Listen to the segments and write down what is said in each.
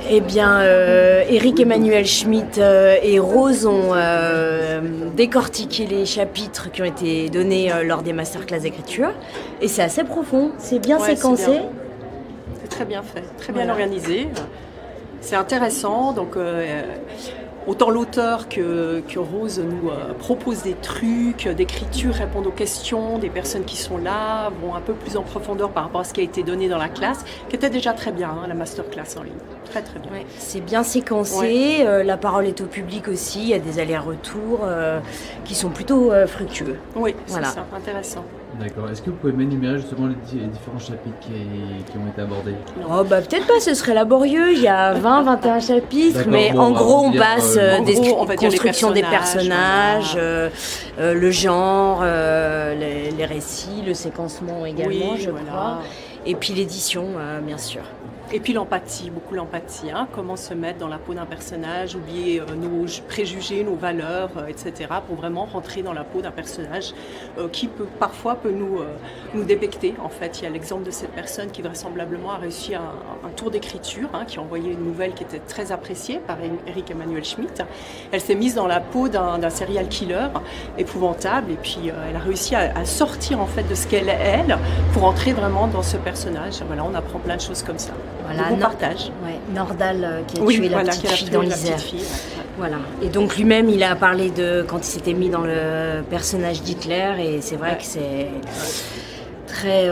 Eh bien, Eric Emmanuel Schmitt et Rose ont décortiqué les chapitres qui ont été donnés lors des masterclass d'écriture. Et c'est assez profond, c'est bien séquencé. C'est très bien fait, très bien organisé. C'est intéressant, donc autant l'auteur que Rose nous propose des trucs d'écriture, répondent aux questions des personnes qui sont là, vont un peu plus en profondeur par rapport à ce qui a été donné dans la classe, qui était déjà très bien, la masterclass en ligne. Très très bien. Ouais, c'est bien séquencé, la parole est au public aussi, il y a des allers-retours qui sont plutôt fructueux. Oui, voilà. C'est ça, intéressant. D'accord. Est-ce que vous pouvez m'énumérer justement les différents chapitres qui ont été abordés? Oh, peut-être pas, ce serait laborieux. Il y a 20-21 chapitres, mais en gros, on passe des constructions des personnages, le genre, les récits, le séquencement également, je crois. Et puis l'édition, bien sûr. Et puis l'empathie, beaucoup l'empathie, comment se mettre dans la peau d'un personnage, oublier nos préjugés, nos valeurs, etc. pour vraiment rentrer dans la peau d'un personnage qui parfois peut nous débecter. En fait, il y a l'exemple de cette personne qui vraisemblablement a réussi un tour d'écriture, qui a envoyé une nouvelle qui était très appréciée par Eric Emmanuel Schmitt. Elle s'est mise dans la peau d'un serial killer épouvantable et puis elle a réussi à sortir en fait de ce qu'elle est elle pour entrer vraiment dans ce personnage. Voilà, on apprend plein de choses comme ça. Voilà, bon partage. Nordal qui a tué la petite fille dans l'Isère. Voilà. Et donc lui-même, il a parlé de quand il s'était mis dans le personnage d'Hitler et c'est vrai que c'est très...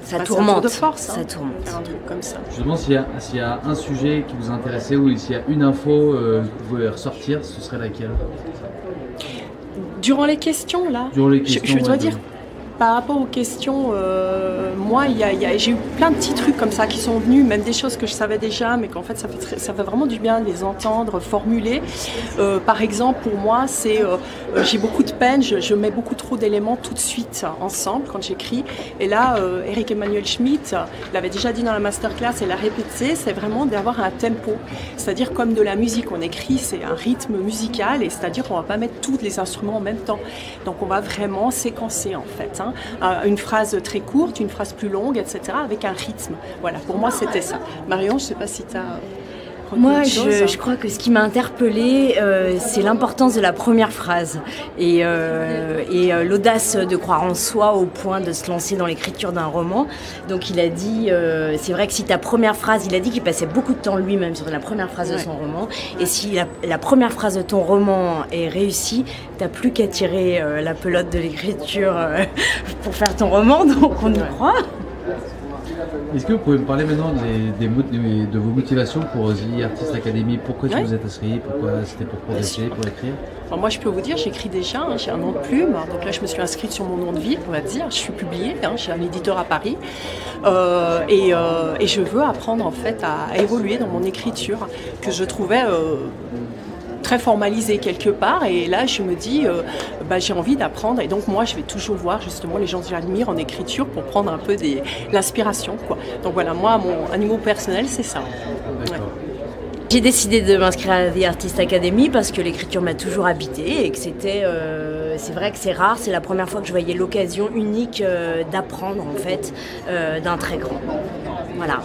ça tourmente. C'est un tour de force. Ça tourmente. Faire un truc comme ça. Justement, s'il y a un sujet qui vous intéressait ou s'il y a une info que vous pouvez ressortir, ce serait laquelle? Durant les questions, là, Durant les questions, je dois dire, par rapport aux questions, moi, j'ai eu plein de petits trucs comme ça qui sont venus, même des choses que je savais déjà, mais qu'en fait, ça fait vraiment du bien de les entendre, formuler. Par exemple, pour moi, j'ai beaucoup de peine, je mets beaucoup trop d'éléments tout de suite ensemble quand j'écris. Et là, Eric Emmanuel Schmitt l'avait déjà dit dans la masterclass et l'a répété, c'est vraiment d'avoir un tempo. C'est-à-dire comme de la musique, on écrit, c'est un rythme musical, et c'est-à-dire qu'on ne va pas mettre tous les instruments en même temps. Donc on va vraiment séquencer en fait. Une phrase très courte, une phrase plus longue, etc. avec un rythme. Voilà, pour moi c'était ça. Marion, je ne sais pas si tu as... Moi, je crois que ce qui m'a interpellée, c'est l'importance de la première phrase et l'audace de croire en soi au point de se lancer dans l'écriture d'un roman. Donc il a dit, c'est vrai que si ta première phrase, il a dit qu'il passait beaucoup de temps lui-même sur la première phrase de son roman, et si la première phrase de ton roman est réussie, t'as plus qu'à tirer la pelote de l'écriture pour faire ton roman, donc on y croit. Est-ce que vous pouvez me parler maintenant de vos motivations pour The Artist Academy? Pourquoi vous êtes inscrit? Pourquoi c'était pour progresser, pour écrire? Alors moi, je peux vous dire, j'écris déjà, j'ai un nom de plume. Donc là, je me suis inscrite sur mon nom de vie, on va dire. Je suis publiée, j'ai un éditeur à Paris. Et je veux apprendre en fait à évoluer dans mon écriture que je trouvais... très formalisé quelque part, et là je me dis j'ai envie d'apprendre, et donc moi je vais toujours voir justement les gens que j'admire en écriture pour prendre un peu l'inspiration, quoi. Donc voilà, moi à niveau personnel c'est ça. Ouais. J'ai décidé de m'inscrire à The Artist Academy parce que l'écriture m'a toujours habité et que c'est vrai que c'est rare, c'est la première fois que je voyais l'occasion unique d'apprendre en fait d'un très grand. Voilà.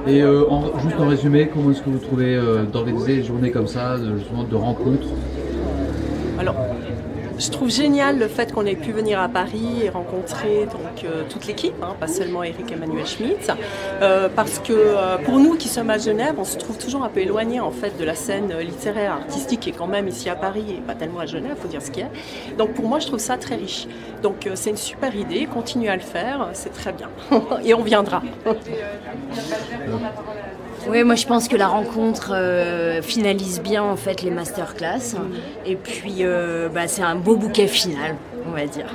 Et juste en résumé, comment est-ce que vous trouvez d'organiser des journées comme ça, justement de rencontres? Alors, je trouve génial le fait qu'on ait pu venir à Paris et rencontrer donc, toute l'équipe, pas seulement Eric Emmanuel Schmitt, parce que pour nous qui sommes à Genève, on se trouve toujours un peu éloigné en fait de la scène littéraire, artistique qui est quand même ici à Paris et pas tellement à Genève, faut dire ce qu'il y a. Donc pour moi, je trouve ça très riche. Donc c'est une super idée, continuez à le faire, c'est très bien. Et on viendra. Oui, moi je pense que la rencontre finalise bien en fait les masterclass et puis c'est un beau bouquet final, on va dire.